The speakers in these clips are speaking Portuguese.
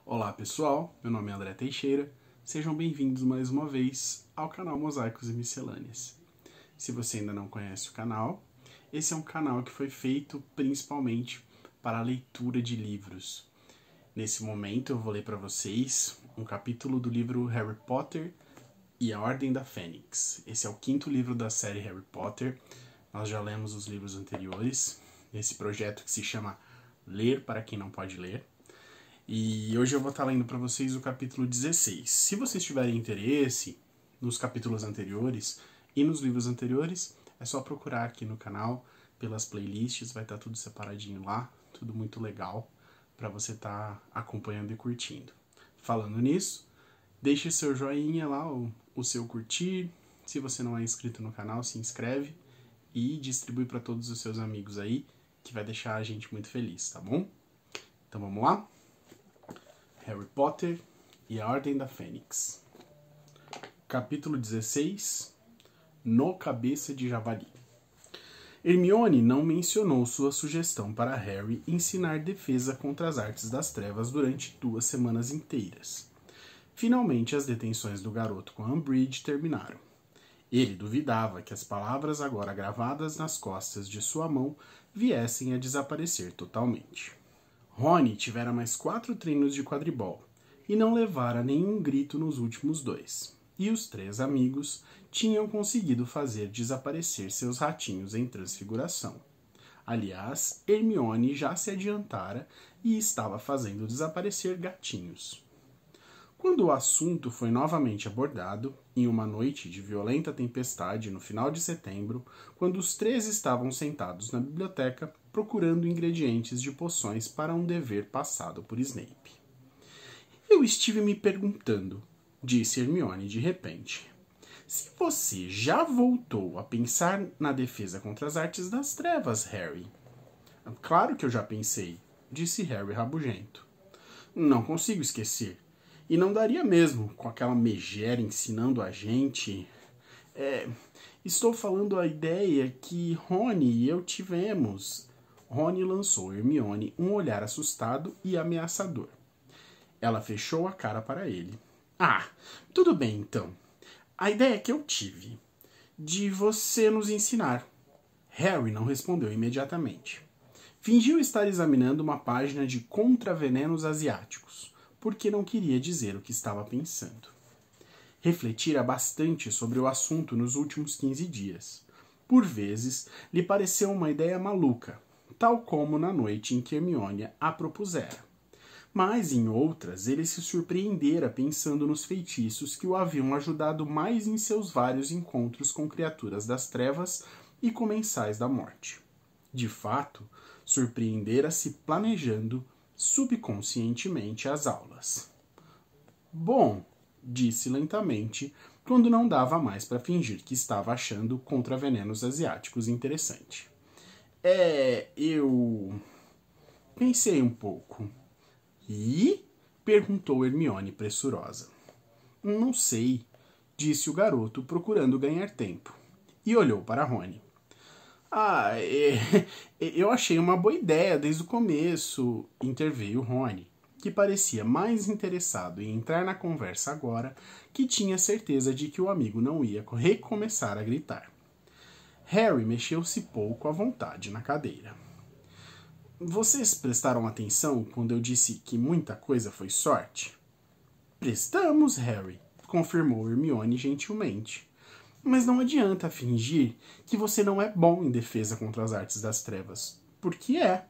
Olá pessoal, meu nome é André Teixeira, sejam bem-vindos mais uma vez ao canal Mosaicos e Miscelâneas. Se você ainda não conhece o canal, esse é um canal que foi feito principalmente para a leitura de livros. Nesse momento eu vou ler para vocês um capítulo do livro Harry Potter e a Ordem da Fênix. Esse é o 5º livro da série Harry Potter, nós já lemos os livros anteriores, nesse projeto que se chama Ler para quem não pode ler. E hoje eu vou estar lendo para vocês o capítulo 16. Se vocês tiverem interesse nos capítulos anteriores e nos livros anteriores, é só procurar aqui no canal pelas playlists, vai estar tudo separadinho lá, tudo muito legal para você estar acompanhando e curtindo. Falando nisso, deixe seu joinha lá, o seu curtir. Se você não é inscrito no canal, se inscreve e distribui para todos os seus amigos aí, que vai deixar a gente muito feliz, tá bom? Então vamos lá? Harry Potter e a Ordem da Fênix. Capítulo 16. No Cabeça de Javali. Hermione não mencionou sua sugestão para Harry ensinar defesa contra as artes das trevas durante 2 semanas inteiras. Finalmente as detenções do garoto com Umbridge terminaram. Ele duvidava que as palavras agora gravadas nas costas de sua mão viessem a desaparecer totalmente. Rony tivera mais 4 treinos de quadribol e não levara nenhum grito nos últimos 2. E os 3 amigos tinham conseguido fazer desaparecer seus ratinhos em transfiguração. Aliás, Hermione já se adiantara e estava fazendo desaparecer gatinhos. Quando o assunto foi novamente abordado, em uma noite de violenta tempestade no final de setembro, quando os 3 estavam sentados na biblioteca procurando ingredientes de poções para um dever passado por Snape. Eu estive me perguntando, disse Hermione de repente, se você já voltou a pensar na defesa contra as artes das trevas, Harry. Claro que eu já pensei, disse Harry rabugento. Não consigo esquecer. E não daria mesmo, com aquela megera ensinando a gente. Estou falando a ideia que Rony e eu tivemos. Rony lançou a Hermione um olhar assustado e ameaçador. Ela fechou a cara para ele. Ah, tudo bem então. A ideia que eu tive, de você nos ensinar. Harry não respondeu imediatamente. Fingiu estar examinando uma página de contravenenos asiáticos, porque não queria dizer o que estava pensando. Refletira bastante sobre o assunto nos últimos 15 dias. Por vezes, lhe pareceu uma ideia maluca, tal como na noite em que Hermione a propusera. Mas, em outras, ele se surpreendera pensando nos feitiços que o haviam ajudado mais em seus vários encontros com criaturas das trevas e comensais da morte. De fato, surpreendera-se planejando subconscientemente as aulas. Bom, disse lentamente, quando não dava mais para fingir que estava achando contravenenos asiáticos interessante. Eu pensei um pouco. E? Perguntou Hermione pressurosa. Não sei, disse o garoto procurando ganhar tempo. E olhou para Rony. Eu achei uma boa ideia desde o começo, interveio Rony, que parecia mais interessado em entrar na conversa agora, que tinha certeza de que o amigo não ia recomeçar a gritar. Harry mexeu-se pouco à vontade na cadeira. Vocês prestaram atenção quando eu disse que muita coisa foi sorte? Prestamos, Harry, confirmou Hermione gentilmente. Mas não adianta fingir que você não é bom em defesa contra as artes das trevas. Porque é.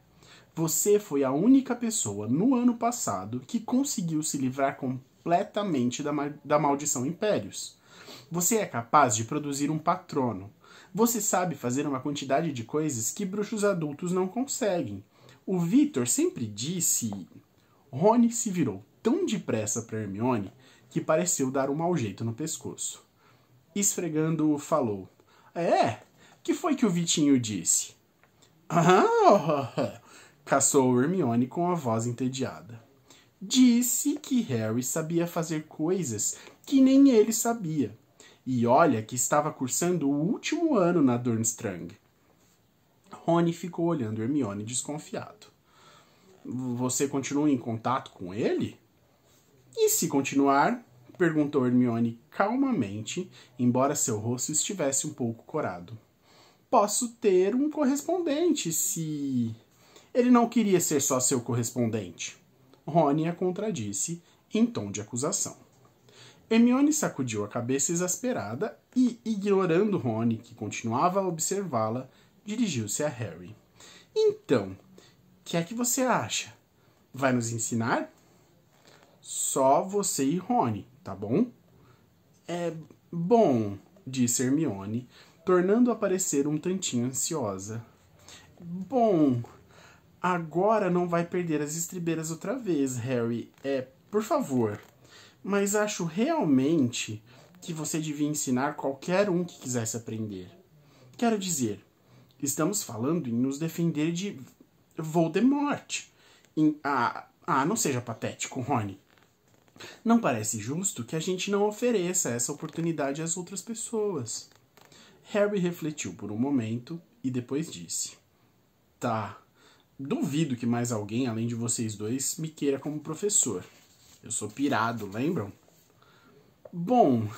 Você foi a única pessoa no ano passado que conseguiu se livrar completamente da maldição Impérios. Você é capaz de produzir um patrono. Você sabe fazer uma quantidade de coisas que bruxos adultos não conseguem. O Victor sempre disse... Rony se virou tão depressa para Hermione que pareceu dar um mau jeito no pescoço. Esfregando, falou. Que foi que o Vitinho disse? Caçou Hermione com a voz entediada. Disse que Harry sabia fazer coisas que nem ele sabia. E olha que estava cursando o último ano na Durmstrang. Rony ficou olhando Hermione desconfiado. Você continua em contato com ele? E se continuar? Perguntou Hermione calmamente, embora seu rosto estivesse um pouco corado. Posso ter um correspondente, se... Ele não queria ser só seu correspondente. Rony a contradisse, em tom de acusação. Hermione sacudiu a cabeça exasperada e, ignorando Rony, que continuava a observá-la, dirigiu-se a Harry. Então, o que é que você acha? Vai nos ensinar? Só você e Rony, tá bom? É bom, disse Hermione, tornando-a parecer um tantinho ansiosa. Bom, agora não vai perder as estribeiras outra vez, Harry. Por favor. Mas acho realmente que você devia ensinar qualquer um que quisesse aprender. Quero dizer, estamos falando em nos defender de Voldemort. Não seja patético, Rony. Não parece justo que a gente não ofereça essa oportunidade às outras pessoas. Harry refletiu por um momento e depois disse. Tá, duvido que mais alguém, além de vocês dois, me queira como professor. Eu sou pirado, lembram? Bom,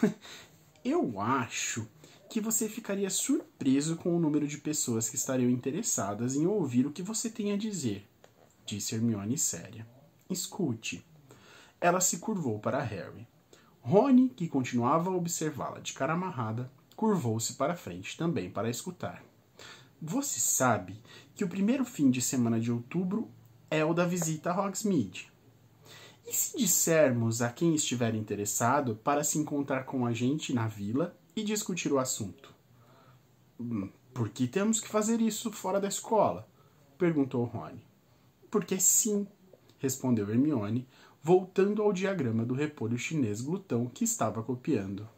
eu acho que você ficaria surpreso com o número de pessoas que estariam interessadas em ouvir o que você tem a dizer, disse Hermione séria. Escute. Ela se curvou para Harry. Rony, que continuava a observá-la de cara amarrada, curvou-se para a frente também para escutar. Você sabe que o primeiro fim de semana de outubro é o da visita a Hogsmeade. E se dissermos a quem estiver interessado para se encontrar com a gente na vila e discutir o assunto? Por que temos que fazer isso fora da escola? Perguntou Rony. Porque sim, respondeu Hermione, voltando ao diagrama do repolho chinês glutão que estava copiando.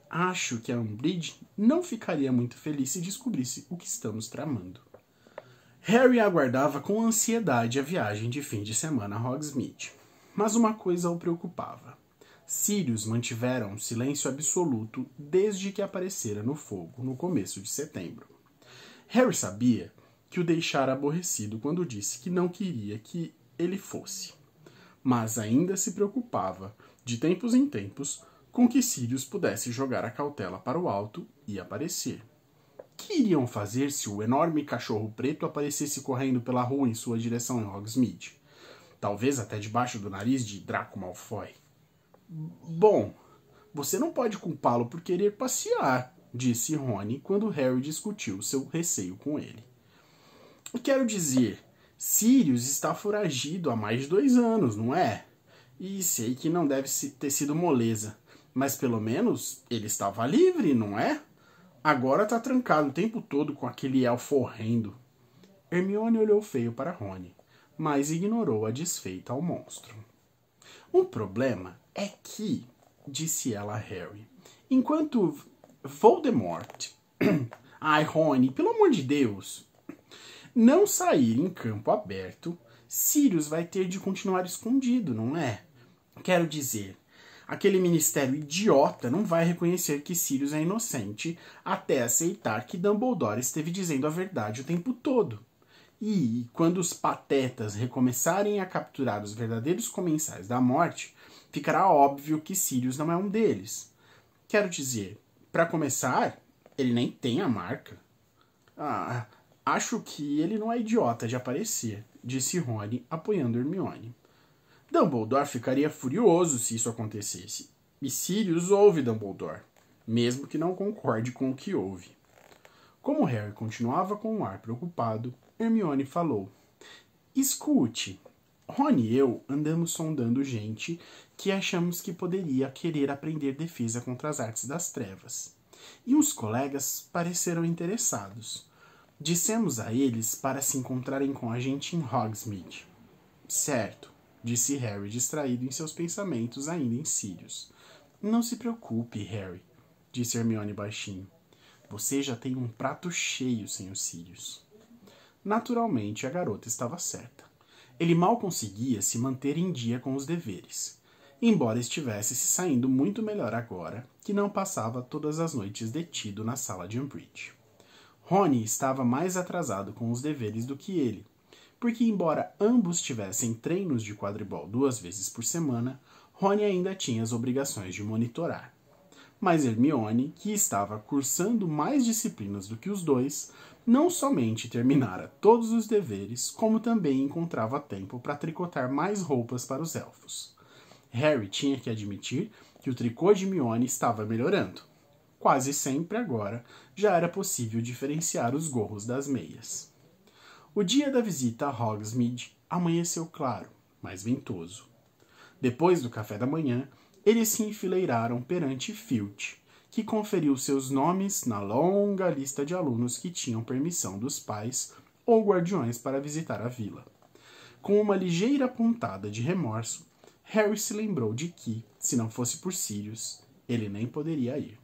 Acho que a Umbridge não ficaria muito feliz se descobrisse o que estamos tramando. Harry aguardava com ansiedade a viagem de fim de semana a Hogsmeade. Mas uma coisa o preocupava. Sirius mantivera um silêncio absoluto desde que aparecera no fogo no começo de setembro. Harry sabia que o deixara aborrecido quando disse que não queria que ele fosse. Mas ainda se preocupava, de tempos em tempos, com que Sirius pudesse jogar a cautela para o alto e aparecer. Que iriam fazer se o enorme cachorro preto aparecesse correndo pela rua em sua direção em Hogsmeade? Talvez até debaixo do nariz de Draco Malfoy. Bom, você não pode culpá-lo por querer passear, disse Rony quando Harry discutiu seu receio com ele. Quero dizer, Sirius está foragido há mais de 2 anos, não é? E sei que não deve ter sido moleza, mas pelo menos ele estava livre, não é? Agora está trancado o tempo todo com aquele elfo horrendo. Hermione olhou feio para Rony, mas ignorou a desfeita ao monstro. O problema é que, disse ela a Harry, enquanto Voldemort... Ai, Rony, pelo amor de Deus... não sair em campo aberto, Sirius vai ter de continuar escondido, não é? Quero dizer, aquele ministério idiota não vai reconhecer que Sirius é inocente até aceitar que Dumbledore esteve dizendo a verdade o tempo todo. E, quando os patetas recomeçarem a capturar os verdadeiros comensais da morte, ficará óbvio que Sirius não é um deles. Quero dizer, para começar, ele nem tem a marca. Acho que ele não é idiota de aparecer, disse Rony, apoiando Hermione. Dumbledore ficaria furioso se isso acontecesse. E Sirius ouve Dumbledore, mesmo que não concorde com o que ouve. Como Harry continuava com um ar preocupado, Hermione falou. Escute, Rony e eu andamos sondando gente que achamos que poderia querer aprender defesa contra as artes das trevas. E uns colegas pareceram interessados. Dissemos a eles para se encontrarem com a gente em Hogsmeade. Certo, disse Harry, distraído em seus pensamentos ainda em Sirius. Não se preocupe, Harry, disse Hermione baixinho. Você já tem um prato cheio sem os Sirius. Naturalmente, a garota estava certa. Ele mal conseguia se manter em dia com os deveres, embora estivesse se saindo muito melhor agora que não passava todas as noites detido na sala de Umbridge. Rony estava mais atrasado com os deveres do que ele, porque embora ambos tivessem treinos de quadribol 2 vezes por semana, Rony ainda tinha as obrigações de monitorar. Mas Hermione, que estava cursando mais disciplinas do que os dois, não somente terminara todos os deveres, como também encontrava tempo para tricotar mais roupas para os elfos. Harry tinha que admitir que o tricô de Hermione estava melhorando. Quase sempre agora já era possível diferenciar os gorros das meias. O dia da visita a Hogsmeade amanheceu claro, mas ventoso. Depois do café da manhã, eles se enfileiraram perante Filch, que conferiu seus nomes na longa lista de alunos que tinham permissão dos pais ou guardiões para visitar a vila. Com uma ligeira pontada de remorso, Harry se lembrou de que, se não fosse por Sirius, ele nem poderia ir.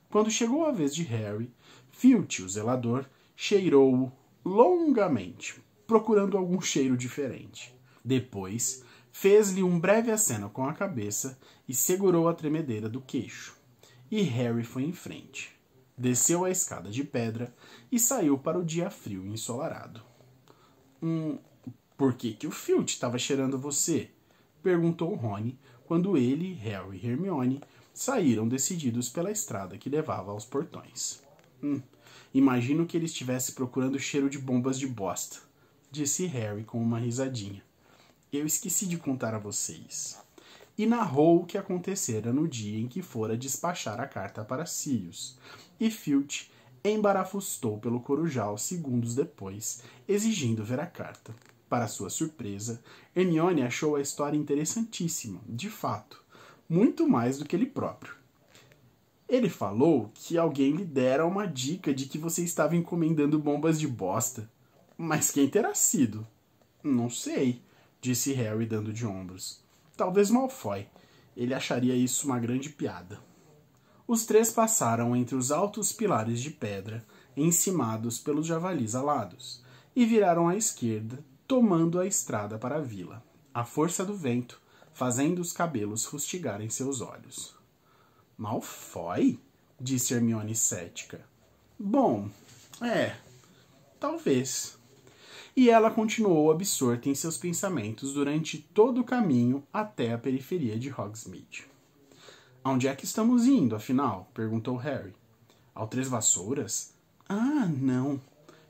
Quando chegou a vez de Harry, Filch, o zelador, cheirou-o longamente, procurando algum cheiro diferente. Depois, fez-lhe um breve aceno com a cabeça e segurou a tremedeira do queixo. E Harry foi em frente. Desceu a escada de pedra e saiu para o dia frio e ensolarado. Por que o Filch estava cheirando você? Perguntou Rony, quando ele, Harry e Hermione saíram decididos pela estrada que levava aos portões. Imagino que ele estivesse procurando cheiro de bombas de bosta, disse Harry com uma risadinha. Eu esqueci de contar a vocês. E narrou o que acontecera no dia em que fora despachar a carta para Sirius. E Filch embarafustou pelo Corujal segundos depois, exigindo ver a carta. Para sua surpresa, Hermione achou a história interessantíssima, de fato, muito mais do que ele próprio. Ele falou que alguém lhe dera uma dica de que você estava encomendando bombas de bosta. Mas quem terá sido? Não sei, disse Harry dando de ombros. Talvez Malfoy. Ele acharia isso uma grande piada. Os três passaram entre os altos pilares de pedra, encimados pelos javalis alados, e viraram à esquerda, tomando a estrada para a vila, a força do vento fazendo os cabelos fustigarem seus olhos. Malfoy? Disse Hermione cética. Bom, talvez. E ela continuou absorta em seus pensamentos durante todo o caminho até a periferia de Hogsmeade. Aonde é que estamos indo, afinal? Perguntou Harry. Ao Três Vassouras? Ah, não,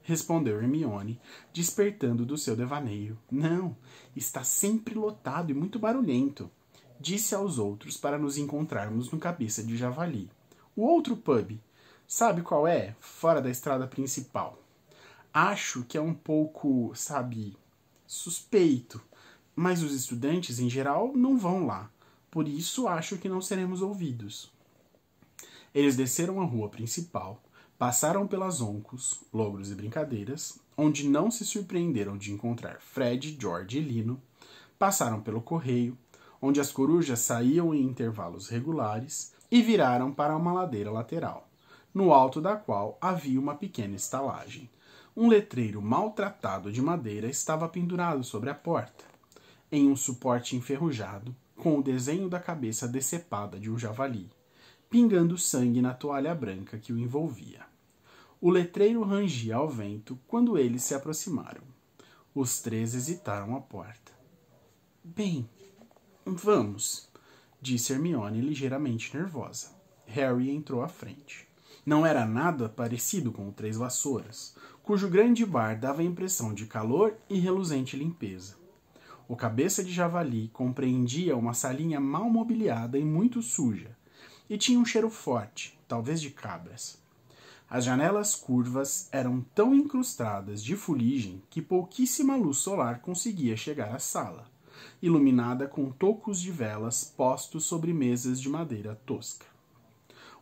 respondeu Hermione, despertando do seu devaneio. Não, está sempre lotado e muito barulhento. Disse aos outros para nos encontrarmos no Cabeça de Javali. O outro pub, sabe qual é? Fora da estrada principal. Acho que é um pouco, suspeito, mas os estudantes, em geral, não vão lá. Por isso, acho que não seremos ouvidos. Eles desceram a rua principal, passaram pelas oncos, logros e brincadeiras, onde não se surpreenderam de encontrar Fred, George e Lino, passaram pelo correio, onde as corujas saíam em intervalos regulares, e viraram para uma ladeira lateral, no alto da qual havia uma pequena estalagem. Um letreiro maltratado de madeira estava pendurado sobre a porta, em um suporte enferrujado, com o desenho da cabeça decepada de um javali, pingando sangue na toalha branca que o envolvia. O letreiro rangia ao vento quando eles se aproximaram. Os três hesitaram à porta. Bem, vamos, disse Hermione ligeiramente nervosa. Harry entrou à frente. Não era nada parecido com o Três Vassouras, cujo grande bar dava a impressão de calor e reluzente limpeza. O Cabeça de Javali compreendia uma salinha mal mobiliada e muito suja, e tinha um cheiro forte, talvez de cabras. As janelas curvas eram tão incrustadas de fuligem que pouquíssima luz solar conseguia chegar à sala, iluminada com tocos de velas postos sobre mesas de madeira tosca.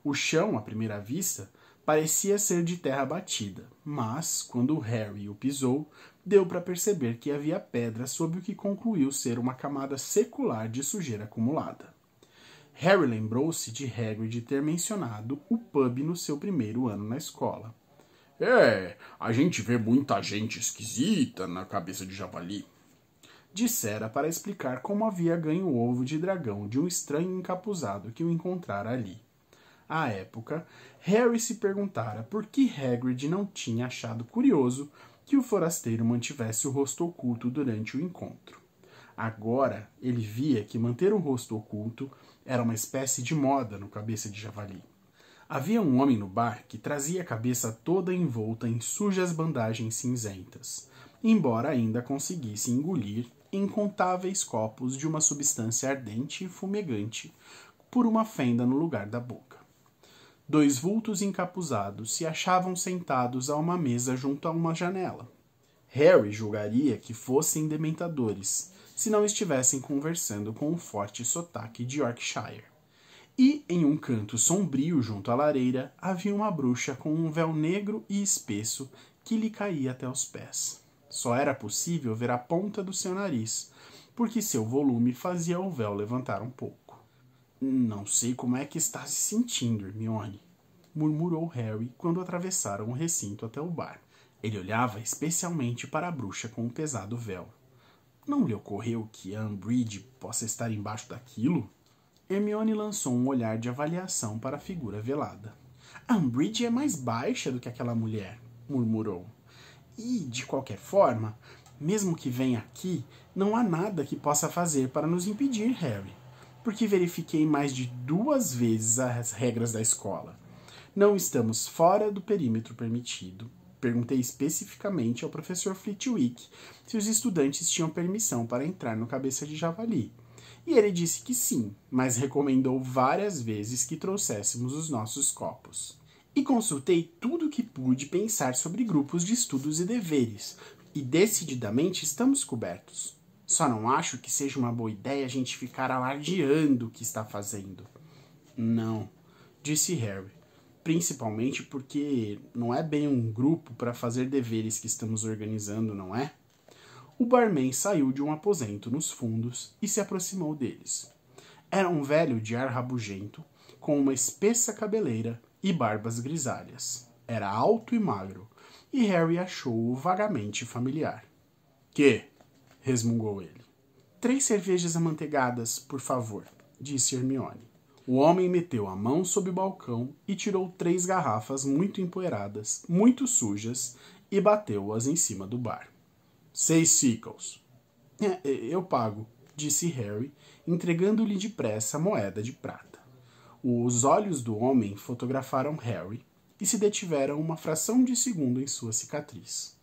O chão, à primeira vista, parecia ser de terra batida, mas, quando Harry o pisou, deu para perceber que havia pedra sob o que concluiu ser uma camada secular de sujeira acumulada. Harry lembrou-se de Hagrid ter mencionado o pub no seu primeiro ano na escola. A gente vê muita gente esquisita na Cabeça de Javali, dissera para explicar como havia ganho o ovo de dragão de um estranho encapuzado que o encontrara ali. À época, Harry se perguntara por que Hagrid não tinha achado curioso que o forasteiro mantivesse o rosto oculto durante o encontro. Agora ele via que manter o rosto oculto era uma espécie de moda no Cabeça de Javali. Havia um homem no bar que trazia a cabeça toda envolta em sujas bandagens cinzentas, embora ainda conseguisse engolir incontáveis copos de uma substância ardente e fumegante por uma fenda no lugar da boca. 2 vultos encapuzados se achavam sentados a uma mesa junto a uma janela. Harry julgaria que fossem dementadores, se não estivessem conversando com um forte sotaque de Yorkshire. E, em um canto sombrio junto à lareira, havia uma bruxa com um véu negro e espesso que lhe caía até os pés. Só era possível ver a ponta do seu nariz, porque seu volume fazia o véu levantar um pouco. Não sei como é que está se sentindo, Hermione, murmurou Harry quando atravessaram o recinto até o bar. Ele olhava especialmente para a bruxa com o pesado véu. Não lhe ocorreu que Umbridge possa estar embaixo daquilo? Hermione lançou um olhar de avaliação para a figura velada. Umbridge é mais baixa do que aquela mulher, murmurou. E, de qualquer forma, mesmo que venha aqui, não há nada que possa fazer para nos impedir, Harry, porque verifiquei mais de 2 vezes as regras da escola. Não estamos fora do perímetro permitido. Perguntei especificamente ao professor Flitwick se os estudantes tinham permissão para entrar no Cabeça de Javali. E ele disse que sim, mas recomendou várias vezes que trouxéssemos os nossos copos. E consultei tudo o que pude pensar sobre grupos de estudos e deveres, e decididamente estamos cobertos. Só não acho que seja uma boa ideia a gente ficar alardeando o que está fazendo. Não, disse Harry, principalmente porque não é bem um grupo para fazer deveres que estamos organizando, não é? O barman saiu de um aposento nos fundos e se aproximou deles. Era um velho de ar rabugento, com uma espessa cabeleira e barbas grisalhas. Era alto e magro, e Harry achou-o vagamente familiar. Que? Resmungou ele. 3 cervejas amanteigadas, por favor, disse Hermione. O homem meteu a mão sob o balcão e tirou 3 garrafas muito empoeiradas, muito sujas, e bateu-as em cima do bar. 6 sickles. Eu pago, disse Harry, entregando-lhe depressa a moeda de prata. Os olhos do homem fotografaram Harry e se detiveram uma fração de segundo em sua cicatriz.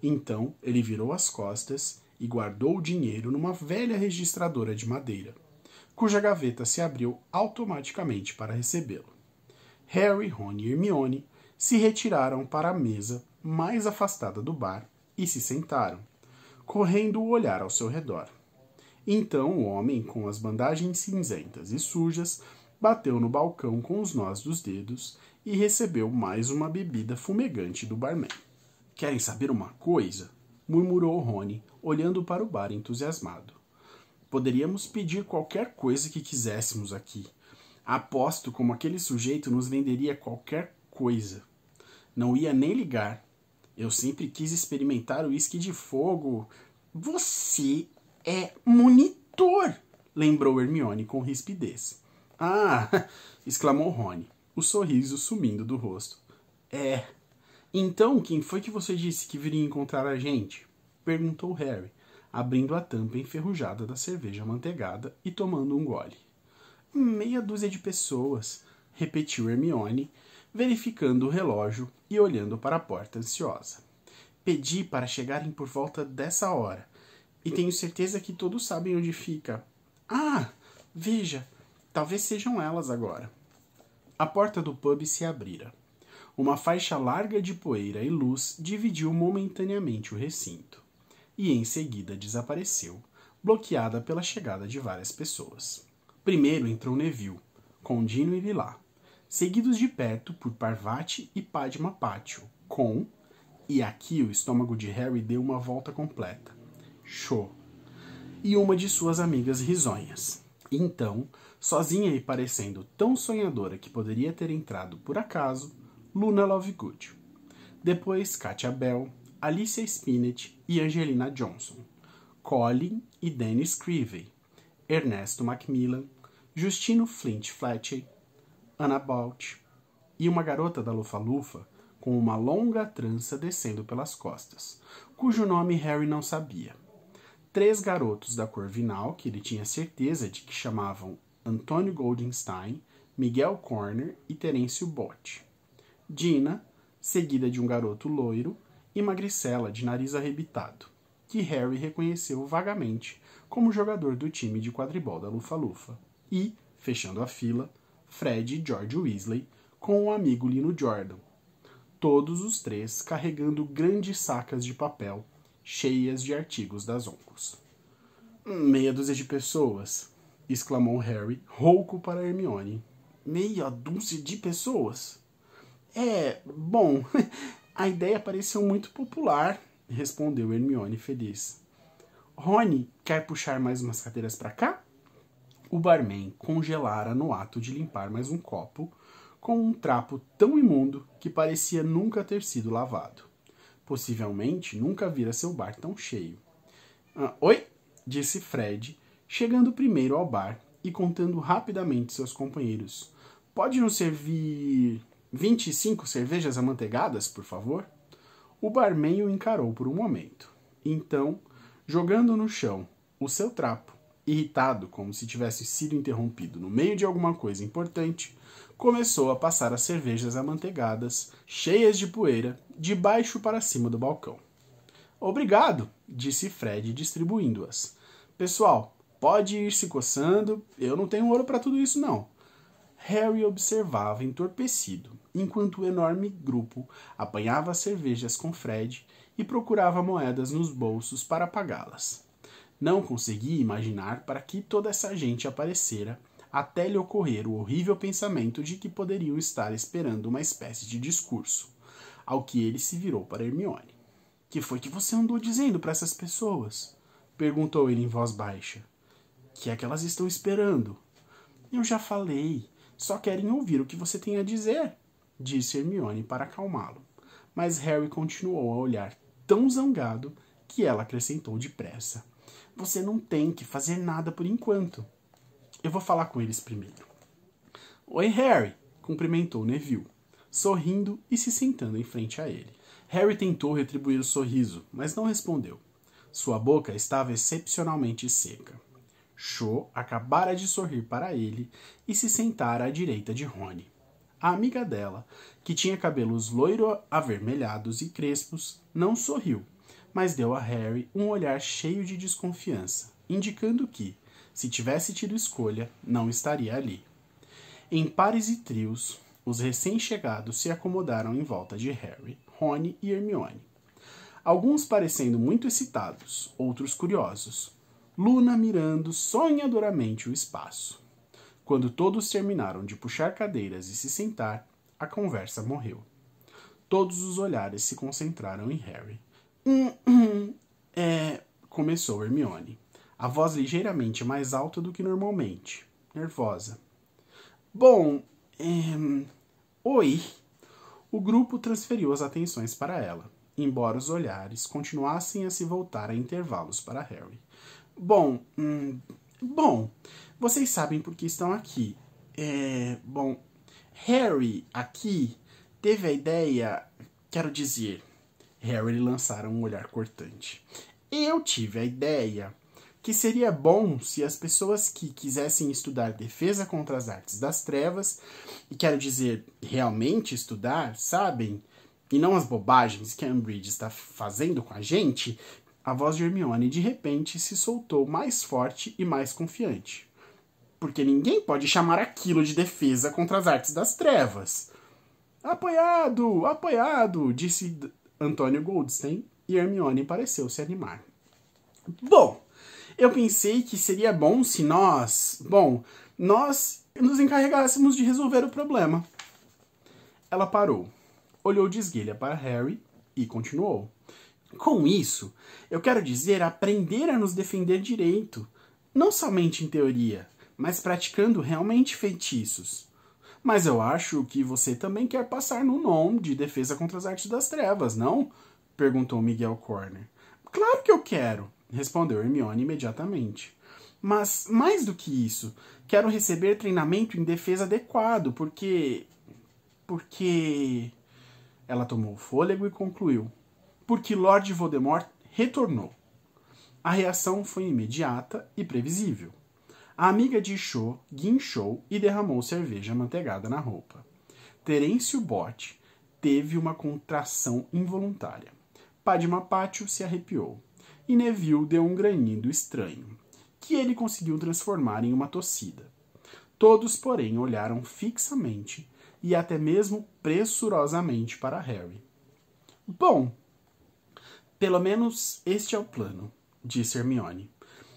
Então ele virou as costas e guardou o dinheiro numa velha registradora de madeira, cuja gaveta se abriu automaticamente para recebê-lo. Harry, Ron e Hermione se retiraram para a mesa mais afastada do bar e se sentaram, correndo o olhar ao seu redor. Então o homem, com as bandagens cinzentas e sujas, bateu no balcão com os nós dos dedos e recebeu mais uma bebida fumegante do barman. Querem saber uma coisa? Murmurou Rony, olhando para o bar entusiasmado. Poderíamos pedir qualquer coisa que quiséssemos aqui. Aposto como aquele sujeito nos venderia qualquer coisa. Não ia nem ligar. Eu sempre quis experimentar o uísque de fogo. Você é monitor, lembrou Hermione com rispidez. Ah, exclamou Rony, o sorriso sumindo do rosto. Então quem foi que você disse que viria encontrar a gente? Perguntou Harry, abrindo a tampa enferrujada da cerveja amanteigada e tomando um gole. 30 de pessoas, repetiu Hermione, verificando o relógio e olhando para a porta ansiosa. Pedi para chegarem por volta dessa hora, e tenho certeza que todos sabem onde fica. Ah, veja, talvez sejam elas agora. A porta do pub se abrira. Uma faixa larga de poeira e luz dividiu momentaneamente o recinto, e em seguida desapareceu, bloqueada pela chegada de várias pessoas. Primeiro entrou Neville, com Dino e Lilá, seguidos de perto por Parvati e Padma Pátio, e aqui o estômago de Harry deu uma volta completa, Cho, e uma de suas amigas risonhas. Então, sozinha e parecendo tão sonhadora que poderia ter entrado por acaso, Luna Lovegood. Depois Katia Bell, Alicia Spinett e Angelina Johnson, Colin e Dennis Creevey, Ernesto Macmillan, Justino Flint Fletcher, Anna Bolt e uma garota da Lufa-Lufa com uma longa trança descendo pelas costas, cujo nome Harry não sabia. 3 garotos da Corvinal, que ele tinha certeza de que chamavam Antônio Goldenstein, Miguel Corner e Terêncio Botti. Dina, seguida de um garoto loiro, e magricela de nariz arrebitado, que Harry reconheceu vagamente como jogador do time de quadribol da Lufa-Lufa. E, fechando a fila, Fred e George Weasley com o amigo Lino Jordan. Todos os 3 carregando grandes sacas de papel cheias de artigos das ONCs. Meia dúzia de pessoas, exclamou Harry, rouco para Hermione. Meia dúzia de pessoas? Bom, a ideia pareceu muito popular, respondeu Hermione feliz. Rony, quer puxar mais umas cadeiras para cá? O barman congelara no ato de limpar mais um copo com um trapo tão imundo que parecia nunca ter sido lavado. Possivelmente nunca vira seu bar tão cheio. Oi, disse Fred, chegando primeiro ao bar e contando rapidamente seus companheiros. Pode nos servir 25 cervejas amanteigadas, por favor? O barman o encarou por um momento. Então, jogando no chão o seu trapo, irritado como se tivesse sido interrompido no meio de alguma coisa importante, começou a passar as cervejas amanteigadas, cheias de poeira, de baixo para cima do balcão. Obrigado, disse Fred, distribuindo-as. Pessoal, pode ir se coçando, eu não tenho ouro para tudo isso não. Harry observava entorpecido, enquanto o enorme grupo apanhava as cervejas com Fred e procurava moedas nos bolsos para pagá-las. Não conseguia imaginar para que toda essa gente aparecera, até lhe ocorrer o horrível pensamento de que poderiam estar esperando uma espécie de discurso, ao que ele se virou para Hermione. — Que foi que você andou dizendo para essas pessoas? Perguntou ele em voz baixa. — Que é que elas estão esperando? — Eu já falei, só querem ouvir o que você tem a dizer, disse Hermione para acalmá-lo. Mas Harry continuou a olhar tão zangado que ela acrescentou depressa. — Você não tem que fazer nada por enquanto. Eu vou falar com eles primeiro. — Oi, Harry! Cumprimentou Neville, sorrindo e se sentando em frente a ele. Harry tentou retribuir o sorriso, mas não respondeu. Sua boca estava excepcionalmente seca. Cho acabara de sorrir para ele e se sentara à direita de Rony. A amiga dela, que tinha cabelos loiro-avermelhados e crespos, não sorriu, mas deu a Harry um olhar cheio de desconfiança, indicando que, se tivesse tido escolha, não estaria ali. Em pares e trios, os recém-chegados se acomodaram em volta de Harry, Rony e Hermione. Alguns parecendo muito excitados, outros curiosos. Luna mirando sonhadoramente o espaço. Quando todos terminaram de puxar cadeiras e se sentar, a conversa morreu. Todos os olhares se concentraram em Harry. Começou Hermione, a voz ligeiramente mais alta do que normalmente, nervosa. Bom, oi. O grupo transferiu as atenções para ela, embora os olhares continuassem a se voltar a intervalos para Harry. Bom, vocês sabem por que estão aqui. Harry, aqui, teve a ideia, quero dizer... Harry lhe lançara um olhar cortante. Eu tive a ideia que seria bom se as pessoas que quisessem estudar defesa contra as artes das trevas, e quero dizer, realmente estudar, sabem? E não as bobagens que a Umbridge está fazendo com a gente, a voz de Hermione de repente se soltou mais forte e mais confiante. Porque ninguém pode chamar aquilo de defesa contra as artes das trevas. Apoiado, apoiado, disse Antônio Goldstein, e Hermione pareceu se animar. Bom, eu pensei que seria bom se nós nos encarregássemos de resolver o problema. Ela parou, olhou de esguelha para Harry e continuou. Com isso, eu quero dizer aprender a nos defender direito, não somente em teoria, mas praticando realmente feitiços. Mas eu acho que você também quer passar no nome de defesa contra as artes das trevas, não? Perguntou Miguel Corner. Claro que eu quero, respondeu Hermione imediatamente. Mas, mais do que isso, quero receber treinamento em defesa adequado, porque... Ela tomou fôlego e concluiu. Porque Lord Voldemort retornou. A reação foi imediata e previsível. A amiga de Cho guinchou e derramou cerveja amanteigada na roupa. Terêncio Bot teve uma contração involuntária. Padma Pátio se arrepiou. E Neville deu um granido estranho, que ele conseguiu transformar em uma tossida. Todos, porém, olharam fixamente e até mesmo pressurosamente para Harry. Bom, pelo menos este é o plano, disse Hermione.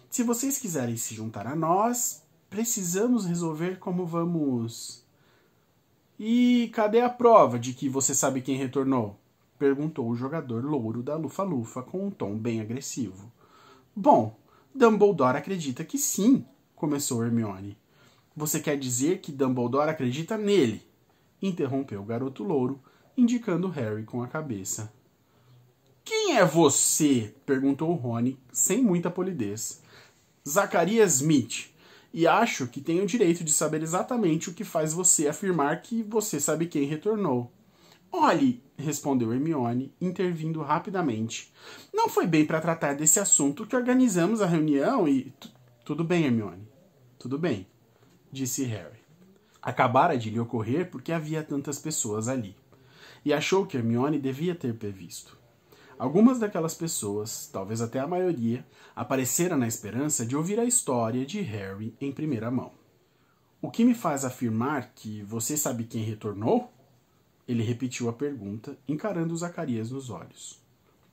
Se vocês quiserem se juntar a nós, precisamos resolver como vamos... E cadê a prova de que você sabe quem retornou? Perguntou o jogador louro da Lufa-Lufa com um tom bem agressivo. Bom, Dumbledore acredita que sim, começou Hermione. Você quer dizer que Dumbledore acredita nele? Interrompeu o garoto louro, indicando Harry com a cabeça. Quem é você? Perguntou Rony, sem muita polidez. Zacarias Smith. E acho que tenho o direito de saber exatamente o que faz você afirmar que você sabe quem retornou. Olhe, respondeu Hermione, intervindo rapidamente. Não foi bem para tratar desse assunto que organizamos a reunião e... Tudo bem, Hermione. Tudo bem, disse Harry. Acabara de lhe ocorrer porque havia tantas pessoas ali. E achou que Hermione devia ter previsto. Algumas daquelas pessoas, talvez até a maioria, apareceram na esperança de ouvir a história de Harry em primeira mão. O que me faz afirmar que você sabe quem retornou? Ele repetiu a pergunta, encarando Zacarias nos olhos.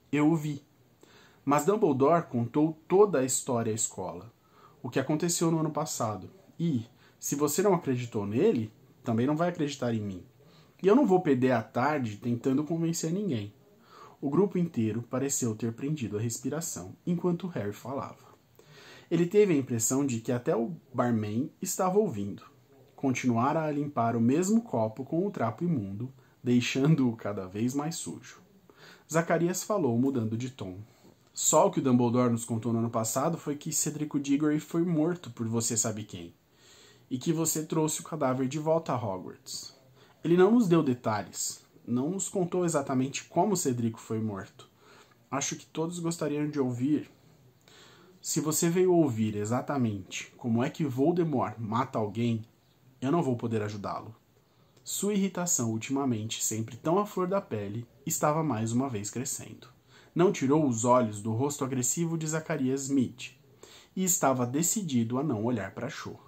Eu o vi. Mas Dumbledore contou toda a história à escola, o que aconteceu no ano passado. E, se você não acreditou nele, também não vai acreditar em mim. E eu não vou perder a tarde tentando convencer ninguém. O grupo inteiro pareceu ter prendido a respiração enquanto Harry falava. Ele teve a impressão de que até o barman estava ouvindo. Continuara a limpar o mesmo copo com o trapo imundo, deixando-o cada vez mais sujo. Zacarias falou, mudando de tom. Só o que o Dumbledore nos contou no ano passado foi que Cedrico Diggory foi morto por você sabe quem, e que você trouxe o cadáver de volta a Hogwarts. Ele não nos deu detalhes, não nos contou exatamente como Cedrico foi morto. Acho que todos gostariam de ouvir. Se você veio ouvir exatamente como é que Voldemort mata alguém, eu não vou poder ajudá-lo. Sua irritação, ultimamente sempre tão à flor da pele, estava mais uma vez crescendo. Não tirou os olhos do rosto agressivo de Zacarias Smith e estava decidido a não olhar para Cho.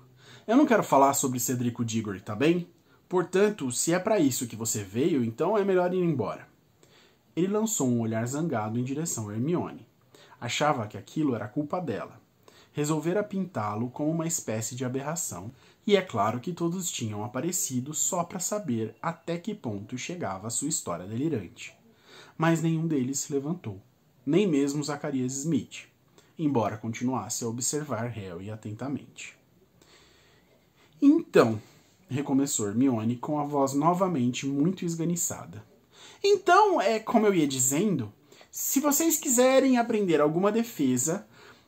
Eu não quero falar sobre Cedrico Diggory, tá bem? Portanto, se é para isso que você veio, então é melhor ir embora. Ele lançou um olhar zangado em direção a Hermione. Achava que aquilo era culpa dela. Resolvera pintá-lo como uma espécie de aberração, e é claro que todos tinham aparecido só para saber até que ponto chegava a sua história delirante. Mas nenhum deles se levantou, nem mesmo Zacarias Smith, embora continuasse a observar Harry atentamente. Então, recomeçou Hermione com a voz novamente muito esganiçada. Então, como eu ia dizendo, se vocês quiserem aprender alguma defesa,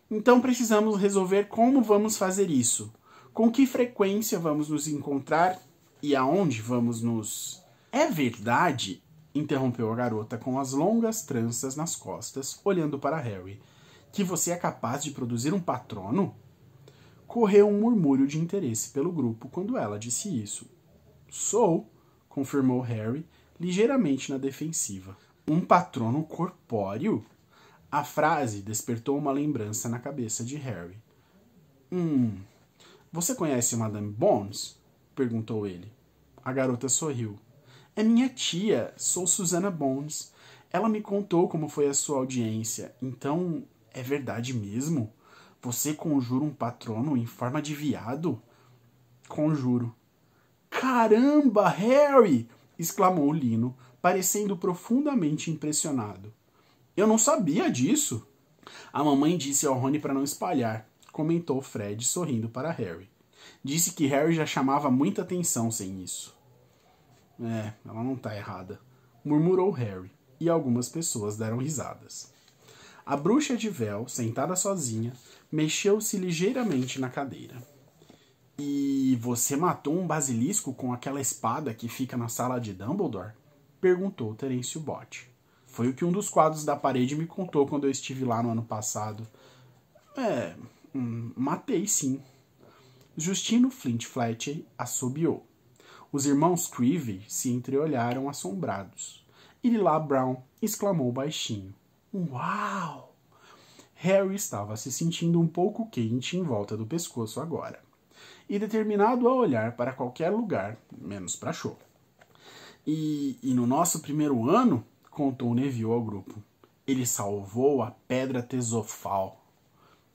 então precisamos resolver como vamos fazer isso, com que frequência vamos nos encontrar e aonde vamos nos... É verdade, interrompeu a garota com as longas tranças nas costas, olhando para Harry, que você é capaz de produzir um patrono? Correu um murmúrio de interesse pelo grupo quando ela disse isso. Sou, confirmou Harry, ligeiramente na defensiva. Um patrono corpóreo? A frase despertou uma lembrança na cabeça de Harry. Você conhece Madame Bones? Perguntou ele. A garota sorriu. É minha tia, sou Susana Bones. Ela me contou como foi a sua audiência. Então, é verdade mesmo? Você conjura um patrono em forma de viado? Conjuro. Caramba, Harry! Exclamou Lino, parecendo profundamente impressionado. Eu não sabia disso. A mamãe disse ao Rony para não espalhar, comentou Fred, sorrindo para Harry. Disse que Harry já chamava muita atenção sem isso. Ela não está errada, murmurou Harry, e algumas pessoas deram risadas. A bruxa de véu, sentada sozinha, mexeu-se ligeiramente na cadeira. E você matou um basilisco com aquela espada que fica na sala de Dumbledore? Perguntou Terêncio Bot. Foi o que um dos quadros da parede me contou quando eu estive lá no ano passado. Matei sim. Justino Flint Fletcher assobiou. Os irmãos Creevey se entreolharam assombrados. E Lila Brown exclamou baixinho. Uau! Harry estava se sentindo um pouco quente em volta do pescoço agora, e determinado a olhar para qualquer lugar, menos para Cho. E no nosso primeiro ano, contou Neville ao grupo, ele salvou a pedra tesofal.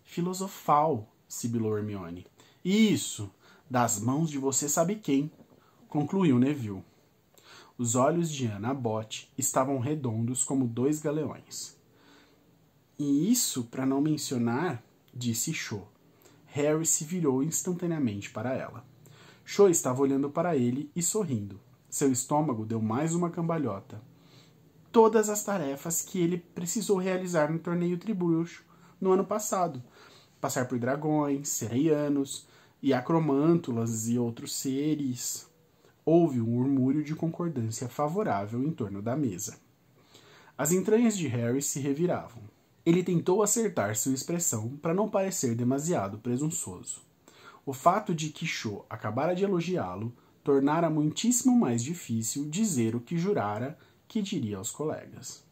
Filosofal, sibilou Hermione. Isso, das mãos de você sabe quem, concluiu Neville. Os olhos de Anna Bott estavam redondos como 2 galeões. E isso para não mencionar, disse Cho. Harry se virou instantaneamente para ela. Cho estava olhando para ele e sorrindo. Seu estômago deu mais uma cambalhota. Todas as tarefas que ele precisou realizar no torneio Tribruxo no ano passado. Passar por dragões, sereianos e acromântulas e outros seres. Houve um murmúrio de concordância favorável em torno da mesa. As entranhas de Harry se reviravam. Ele tentou acertar sua expressão para não parecer demasiado presunçoso. O fato de que Cho acabara de elogiá-lo tornara muitíssimo mais difícil dizer o que jurara que diria aos colegas.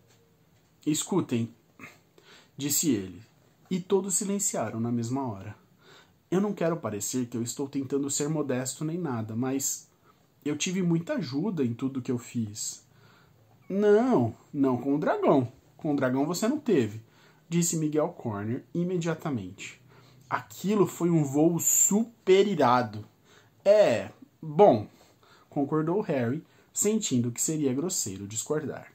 Escutem, disse ele, e todos silenciaram na mesma hora. Eu não quero parecer que eu estou tentando ser modesto nem nada, mas eu tive muita ajuda em tudo que eu fiz. Não com o dragão. Com o dragão você não teve, disse Miguel Corner imediatamente. Aquilo foi um voo super irado. Bom, concordou Harry, sentindo que seria grosseiro discordar.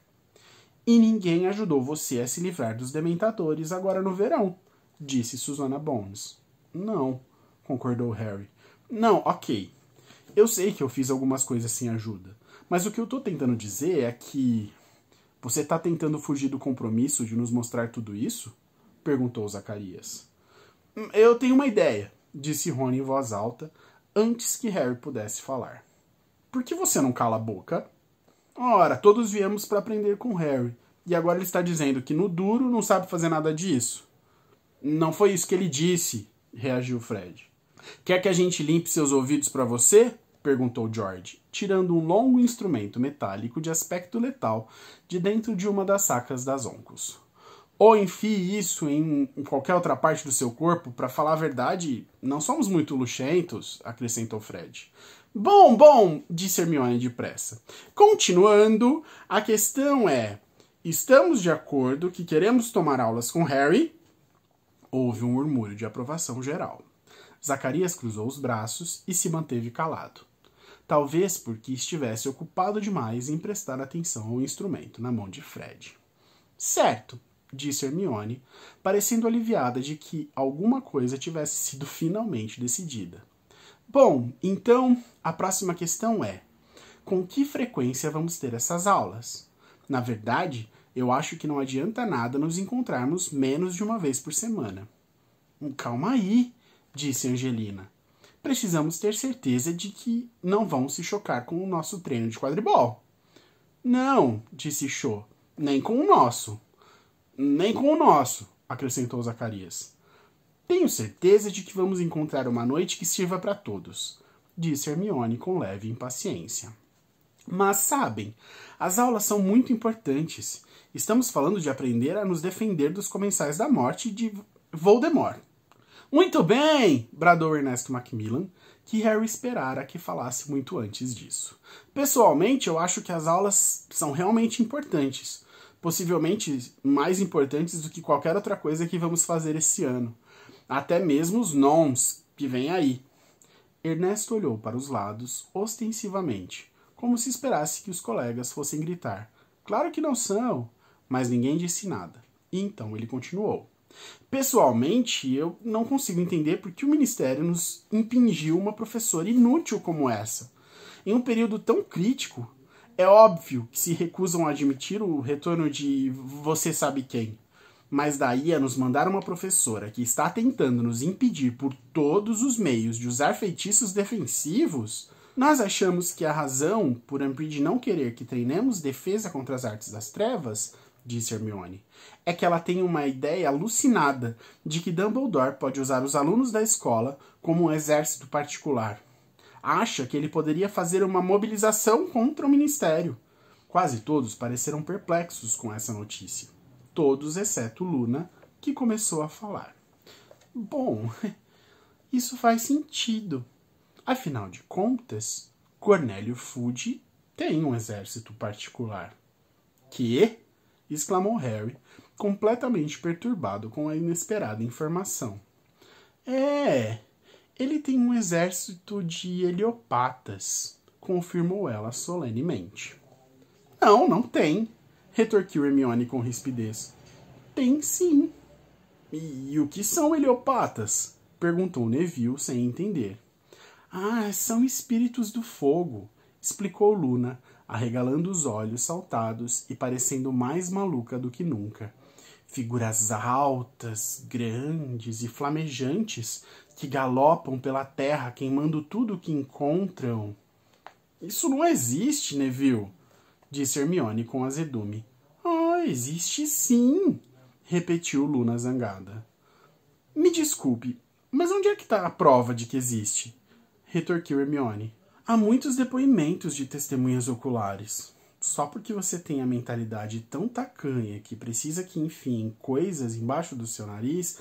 E ninguém ajudou você a se livrar dos dementadores agora no verão, disse Susana Bones. Não, concordou Harry. Não, ok. Eu sei que eu fiz algumas coisas sem ajuda, mas o que eu tô tentando dizer é que... Você tá tentando fugir do compromisso de nos mostrar tudo isso? Perguntou Zacarias. Eu tenho uma ideia, disse Rony em voz alta, antes que Harry pudesse falar. Por que você não cala a boca? Ora, todos viemos para aprender com Harry, e agora ele está dizendo que no duro não sabe fazer nada disso. Não foi isso que ele disse, reagiu Fred. Quer que a gente limpe seus ouvidos para você? Perguntou George, tirando um longo instrumento metálico de aspecto letal de dentro de uma das sacas das Oncos. Ou enfie isso em qualquer outra parte do seu corpo, para falar a verdade, não somos muito luxentos, acrescentou Fred. Bom, disse Hermione depressa. Continuando, a questão é, estamos de acordo que queremos tomar aulas com Harry? Houve um murmúrio de aprovação geral. Zacarias cruzou os braços e se manteve calado. Talvez porque estivesse ocupado demais em prestar atenção ao instrumento na mão de Fred. Certo, disse Hermione, parecendo aliviada de que alguma coisa tivesse sido finalmente decidida. Bom, então, a próxima questão é, com que frequência vamos ter essas aulas? Na verdade, eu acho que não adianta nada nos encontrarmos menos de uma vez por semana. Calma aí, disse Angelina. Precisamos ter certeza de que não vão se chocar com o nosso treino de quadribol. Não, disse Cho, nem com o nosso. Nem com o nosso, acrescentou Zacarias. Tenho certeza de que vamos encontrar uma noite que sirva para todos, disse Hermione com leve impaciência. Mas sabem, as aulas são muito importantes. Estamos falando de aprender a nos defender dos comensais da morte de Voldemort. Muito bem, bradou Ernesto Macmillan, que Harry esperara que falasse muito antes disso. Pessoalmente, eu acho que as aulas são realmente importantes. Possivelmente mais importantes do que qualquer outra coisa que vamos fazer esse ano. Até mesmo os nomes que vêm aí. Ernesto olhou para os lados, ostensivamente, como se esperasse que os colegas fossem gritar. Claro que não são, mas ninguém disse nada. E então ele continuou. Pessoalmente, eu não consigo entender por que o Ministério nos impingiu uma professora inútil como essa. Em um período tão crítico, é óbvio que se recusam a admitir o retorno de você sabe quem. Mas daí a nos mandar uma professora que está tentando nos impedir por todos os meios de usar feitiços defensivos, nós achamos que a razão por Umbridge não querer que treinemos defesa contra as artes das trevas disse Hermione. É que ela tem uma ideia alucinada de que Dumbledore pode usar os alunos da escola como um exército particular. Acha que ele poderia fazer uma mobilização contra o Ministério. Quase todos pareceram perplexos com essa notícia. Todos exceto Luna, que começou a falar. Bom, isso faz sentido. Afinal de contas, Cornélio Fudge tem um exército particular. Que? Exclamou Harry, completamente perturbado com a inesperada informação. Ele tem um exército de heliopatas, confirmou ela solenemente. Não tem, retorquiu Hermione com rispidez. Tem sim. E o que são heliopatas? Perguntou Neville sem entender. São espíritos do fogo, explicou Luna, arregalando os olhos saltados e parecendo mais maluca do que nunca. Figuras altas, grandes e flamejantes que galopam pela terra queimando tudo o que encontram. Isso não existe, Neville, disse Hermione com azedume. Existe sim, repetiu Luna zangada. Me desculpe, mas onde é que está a prova de que existe? Retorquiu Hermione. Há muitos depoimentos de testemunhas oculares. Só porque você tem a mentalidade tão tacanha que precisa que enfiem coisas embaixo do seu nariz,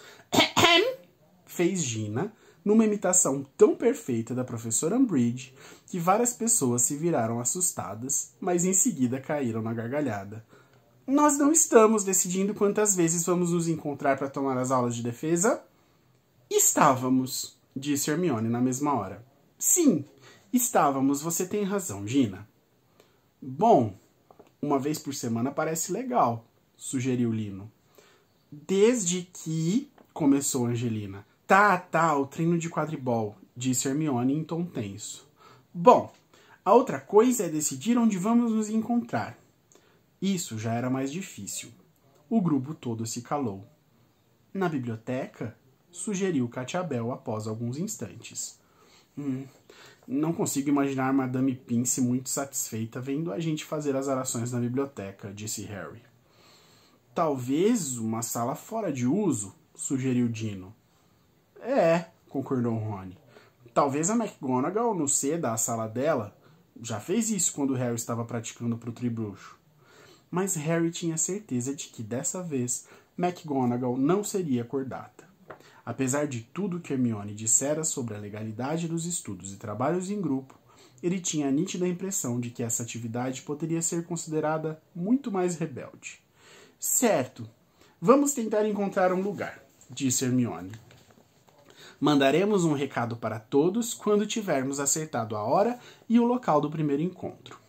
fez Gina, numa imitação tão perfeita da professora Umbridge que várias pessoas se viraram assustadas, mas em seguida caíram na gargalhada. Nós não estamos decidindo quantas vezes vamos nos encontrar para tomar as aulas de defesa? Estávamos, disse Hermione na mesma hora. Sim, estávamos, você tem razão, Gina. Bom, uma vez por semana parece legal, sugeriu Lino. Desde que... começou Angelina. Tá, o treino de quadribol, disse Hermione em tom tenso. Bom, a outra coisa é decidir onde vamos nos encontrar. Isso já era mais difícil. O grupo todo se calou. Na biblioteca? Sugeriu Catiabel após alguns instantes. Não consigo imaginar Madame Pince muito satisfeita vendo a gente fazer as orações na biblioteca, disse Harry. Talvez uma sala fora de uso, sugeriu Dino. Concordou Rony. Talvez a McGonagall, no da sala dela, já fez isso quando Harry estava praticando pro tribruxo. Mas Harry tinha certeza de que, dessa vez, McGonagall não seria cordata. Apesar de tudo que Hermione dissera sobre a legalidade dos estudos e trabalhos em grupo, ele tinha a nítida impressão de que essa atividade poderia ser considerada muito mais rebelde. Certo, vamos tentar encontrar um lugar, disse Hermione. Mandaremos um recado para todos quando tivermos acertado a hora e o local do primeiro encontro.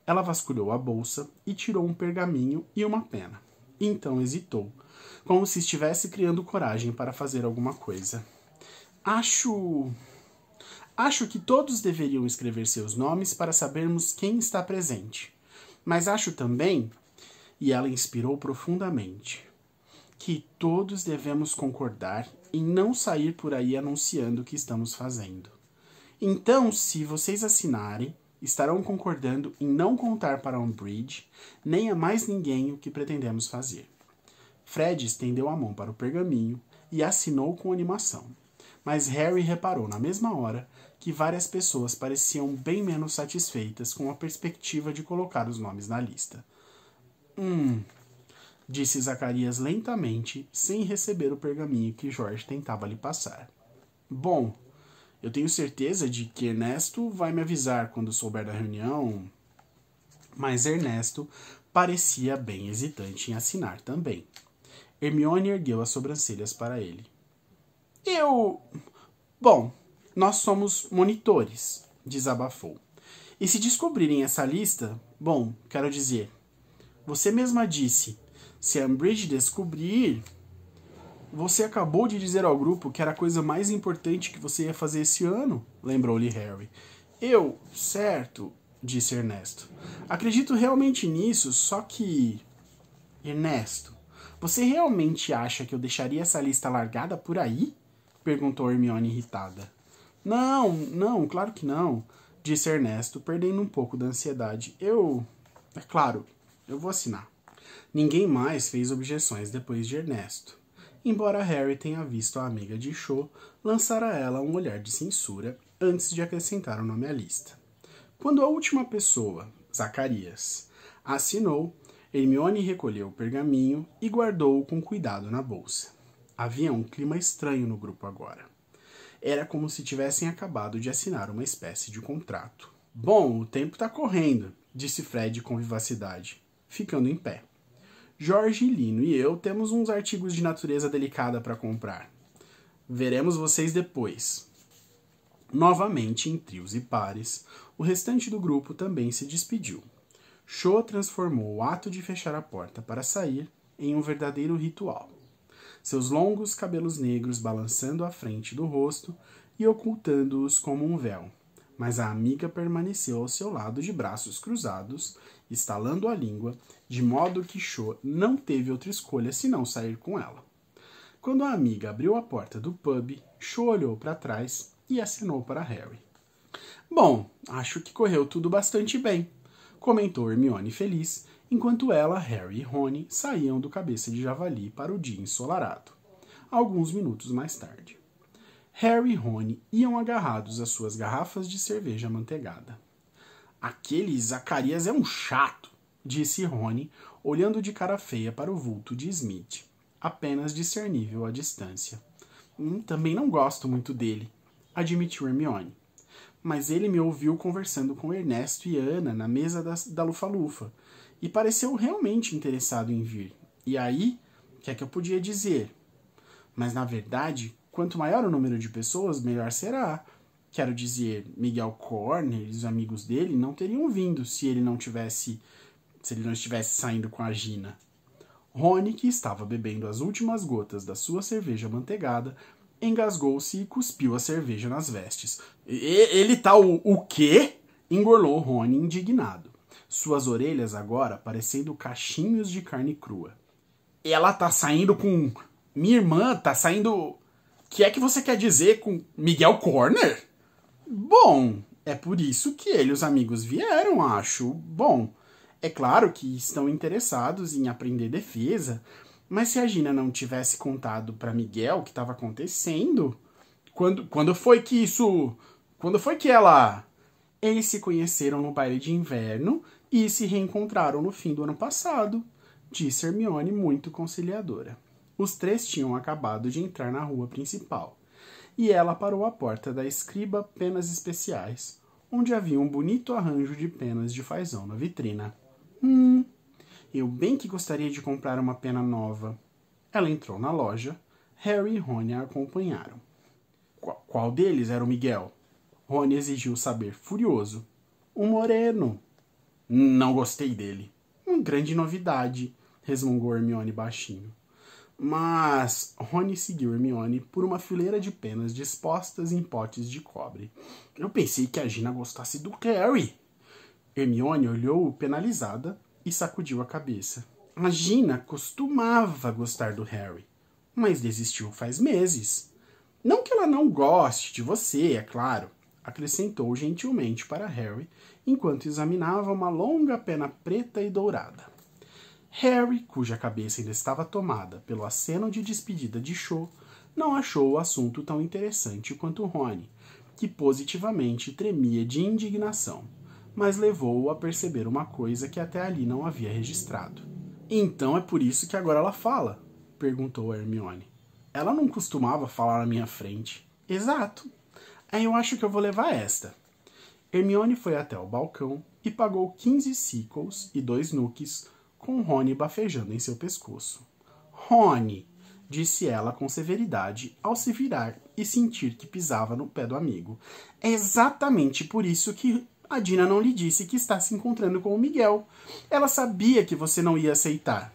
Ela vasculhou a bolsa e tirou um pergaminho e uma pena. Então hesitou, como se estivesse criando coragem para fazer alguma coisa. Acho que todos deveriam escrever seus nomes para sabermos quem está presente. Mas acho também, e ela inspirou profundamente, que todos devemos concordar em não sair por aí anunciando o que estamos fazendo. Então, se vocês assinarem, estarão concordando em não contar para Umbridge, nem a mais ninguém o que pretendemos fazer. Fred estendeu a mão para o pergaminho e assinou com animação. Mas Harry reparou na mesma hora que várias pessoas pareciam bem menos satisfeitas com a perspectiva de colocar os nomes na lista. Disse Zacarias lentamente, sem receber o pergaminho que George tentava lhe passar. Bom, eu tenho certeza de que Ernesto vai me avisar quando souber da reunião. Mas Ernesto parecia bem hesitante em assinar também. Hermione ergueu as sobrancelhas para ele. Bom, nós somos monitores, desabafou. E se descobrirem essa lista, bom, quero dizer, você mesma disse, se a Umbridge descobrir... Você acabou de dizer ao grupo que era a coisa mais importante que você ia fazer esse ano, lembrou-lhe Harry. Certo, disse Ernesto. Acredito realmente nisso, só que... Ernesto, você realmente acha que eu deixaria essa lista largada por aí? Perguntou Hermione irritada. Não, claro que não, disse Ernesto, perdendo um pouco da ansiedade. É claro, eu vou assinar. Ninguém mais fez objeções depois de Ernesto, embora Harry tenha visto a amiga de Cho lançar a ela um olhar de censura antes de acrescentar o nome à lista. Quando a última pessoa, Zacarias, assinou, Hermione recolheu o pergaminho e guardou-o com cuidado na bolsa. Havia um clima estranho no grupo agora. Era como se tivessem acabado de assinar uma espécie de contrato. Bom, o tempo está correndo, disse Fred com vivacidade, ficando em pé. Jorge, Lino e eu temos uns artigos de natureza delicada para comprar. Veremos vocês depois. Novamente, em trios e pares, o restante do grupo também se despediu. Cho transformou o ato de fechar a porta para sair em um verdadeiro ritual. Seus longos cabelos negros balançando à frente do rosto e ocultando-os como um véu. Mas a amiga permaneceu ao seu lado de braços cruzados, estalando a língua, de modo que Cho não teve outra escolha senão sair com ela. Quando a amiga abriu a porta do pub, Cho olhou para trás e acenou para Harry. Bom, acho que correu tudo bastante bem, comentou Hermione feliz, enquanto ela, Harry e Rony saíam do Cabeça de Javali para o dia ensolarado. Alguns minutos mais tarde. Harry e Rony iam agarrados às suas garrafas de cerveja amanteigada. Aquele Zacarias é um chato, disse Rony, olhando de cara feia para o vulto de Smith, apenas discernível à distância. Também não gosto muito dele, admitiu Hermione. Mas ele me ouviu conversando com Ernesto e Ana na mesa da Lufa-Lufa, e pareceu realmente interessado em vir. E aí, o que é que eu podia dizer? Mas, na verdade, quanto maior o número de pessoas, melhor será. Quero dizer, Miguel Corner e os amigos dele não teriam vindo se ele não estivesse saindo com a Gina. Rony, que estava bebendo as últimas gotas da sua cerveja amanteigada, engasgou-se e cuspiu a cerveja nas vestes. Ele tá o quê? Engolou Rony indignado, suas orelhas agora parecendo cachinhos de carne crua. Ela tá saindo com... Minha irmã tá saindo... O que é que você quer dizer com Miguel Corner? Bom, é por isso que ele e os amigos vieram, acho. Bom, é claro que estão interessados em aprender defesa, mas se a Gina não tivesse contado para Miguel o que estava acontecendo... Quando foi que ela... Eles se conheceram no baile de inverno e se reencontraram no fim do ano passado, disse Hermione muito conciliadora. Os três tinham acabado de entrar na rua principal, e ela parou à porta da Escriba Penas Especiais, onde havia um bonito arranjo de penas de fazão na vitrina. Eu bem que gostaria de comprar uma pena nova. Ela entrou na loja. Harry e Rony a acompanharam. Qual deles era o Miguel? Rony exigiu saber, furioso. Um moreno. Não gostei dele. Uma grande novidade, resmungou Hermione baixinho. Mas Rony seguiu Hermione por uma fileira de penas dispostas em potes de cobre. Eu pensei que a Gina gostasse do Harry. Hermione olhou-o penalizada e sacudiu a cabeça. A Gina costumava gostar do Harry, mas desistiu faz meses. Não que ela não goste de você, é claro, acrescentou gentilmente para Harry, enquanto examinava uma longa pena preta e dourada. Harry, cuja cabeça ainda estava tomada pelo aceno de despedida de Cho, não achou o assunto tão interessante quanto Rony, que positivamente tremia de indignação, mas levou-o a perceber uma coisa que até ali não havia registrado. Então é por isso que agora ela fala? Perguntou a Hermione. Ela não costumava falar na minha frente. Exato. Aí eu acho que eu vou levar esta. Hermione foi até o balcão e pagou 15 sickles e 2 nooks, com Rony bafejando em seu pescoço. Rony, disse ela com severidade ao se virar e sentir que pisava no pé do amigo. É exatamente por isso que a Gina não lhe disse que está se encontrando com o Miguel. Ela sabia que você não ia aceitar.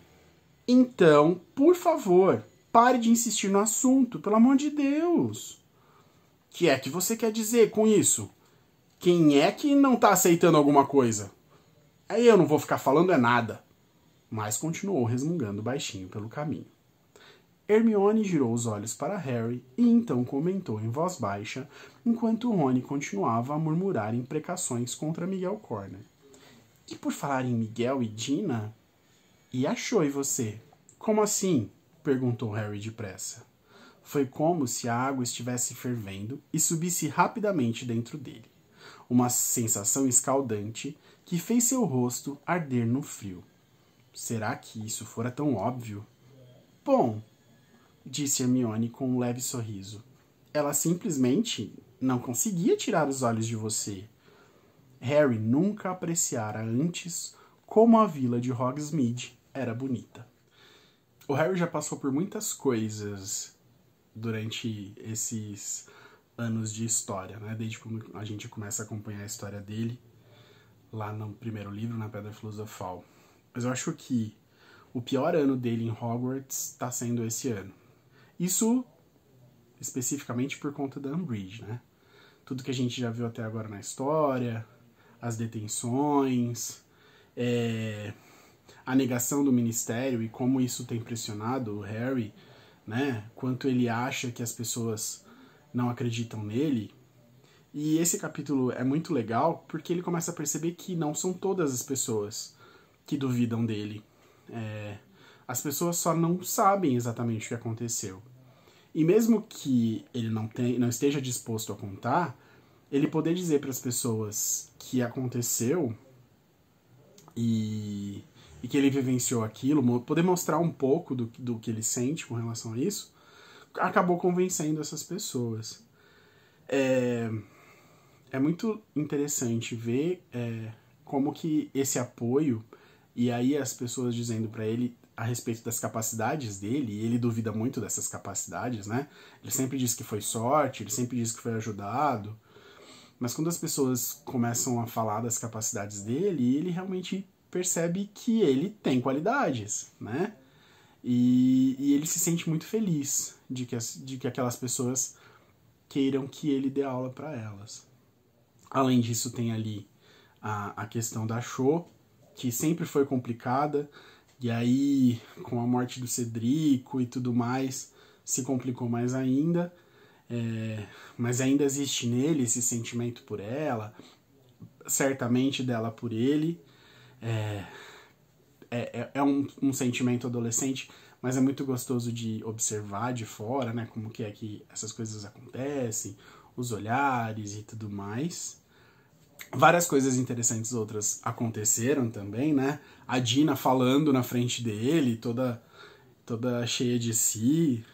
Então, por favor, pare de insistir no assunto, pelo amor de Deus. O que é que você quer dizer com isso? Quem é que não está aceitando alguma coisa? Aí eu não vou ficar falando é nada. Mas continuou resmungando baixinho pelo caminho. Hermione girou os olhos para Harry e então comentou em voz baixa, enquanto Rony continuava a murmurar imprecações contra Miguel Corner. E por falar em Miguel e Gina... E achou, e você? Como assim? Perguntou Harry depressa. Foi como se a água estivesse fervendo e subisse rapidamente dentro dele. Uma sensação escaldante que fez seu rosto arder no frio. Será que isso fora tão óbvio? Bom, disse Hermione com um leve sorriso. Ela simplesmente não conseguia tirar os olhos de você. Harry nunca apreciara antes como a vila de Hogsmeade era bonita. O Harry já passou por muitas coisas durante esses anos de história, né? Desde quando a gente começa a acompanhar a história dele, lá no primeiro livro, na Pedra Filosofal. Mas eu acho que o pior ano dele em Hogwarts está sendo esse ano. Isso especificamente por conta da Umbridge, né? Tudo que a gente já viu até agora na história, as detenções, a negação do ministério e como isso tem pressionado o Harry, né? Quanto ele acha que as pessoas não acreditam nele. E esse capítulo é muito legal porque ele começa a perceber que não são todas as pessoas que duvidam dele. As pessoas só não sabem exatamente o que aconteceu. E mesmo que ele não esteja disposto a contar, ele poder dizer para as pessoas que aconteceu e que ele vivenciou aquilo, poder mostrar um pouco do que ele sente com relação a isso, acabou convencendo essas pessoas. É muito interessante ver como que esse apoio, e aí as pessoas dizendo para ele a respeito das capacidades dele, e ele duvida muito dessas capacidades, né? Ele sempre diz que foi sorte, ele sempre diz que foi ajudado, mas quando as pessoas começam a falar das capacidades dele, ele realmente percebe que ele tem qualidades, né? E ele se sente muito feliz de que aquelas pessoas queiram que ele dê aula para elas. Além disso, tem ali a questão da Cho, que sempre foi complicada, e aí, com a morte do Cedrico e tudo mais, se complicou mais ainda. Mas ainda existe nele esse sentimento por ela, certamente dela por ele. É um sentimento adolescente, mas é muito gostoso de observar de fora, né? Como que é que essas coisas acontecem, os olhares e tudo mais. Várias coisas interessantes outras aconteceram também, né? A Dina falando na frente dele, toda cheia de si,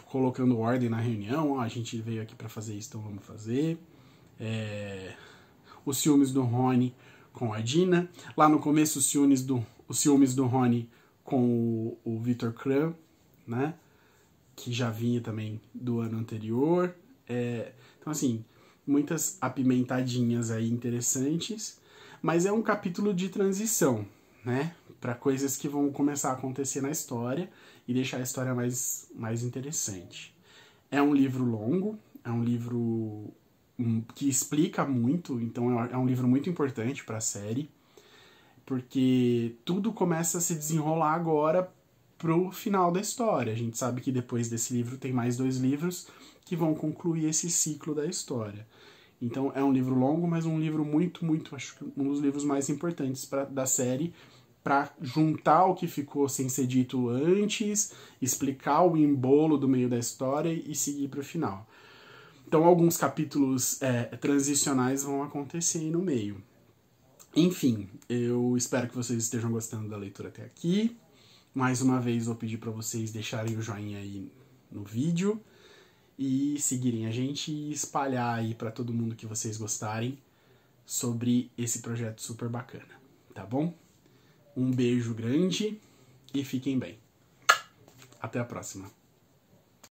colocando ordem na reunião. A gente veio aqui para fazer isso, então vamos fazer. Os ciúmes do Rony com a Dina. Lá no começo, os ciúmes do Rony com o Victor Crumb, né? Que já vinha também do ano anterior. Então, assim, muitas apimentadinhas aí interessantes, mas é um capítulo de transição, né? Para coisas que vão começar a acontecer na história e deixar a história mais interessante. É um livro longo, é um livro que explica muito, então é um livro muito importante para a série, porque tudo começa a se desenrolar agora pro final da história. A gente sabe que depois desse livro tem mais 2 livros que vão concluir esse ciclo da história. Então é um livro longo, mas um livro muito, acho que um dos livros mais importantes da série, para juntar o que ficou sem ser dito antes, explicar o embolo do meio da história e seguir para o final. Então alguns capítulos transicionais vão acontecer aí no meio. Enfim, eu espero que vocês estejam gostando da leitura até aqui. Mais uma vez vou pedir para vocês deixarem o joinha aí no vídeo e seguirem a gente e espalhar aí para todo mundo que vocês gostarem sobre esse projeto super bacana, tá bom? Um beijo grande e fiquem bem. Até a próxima.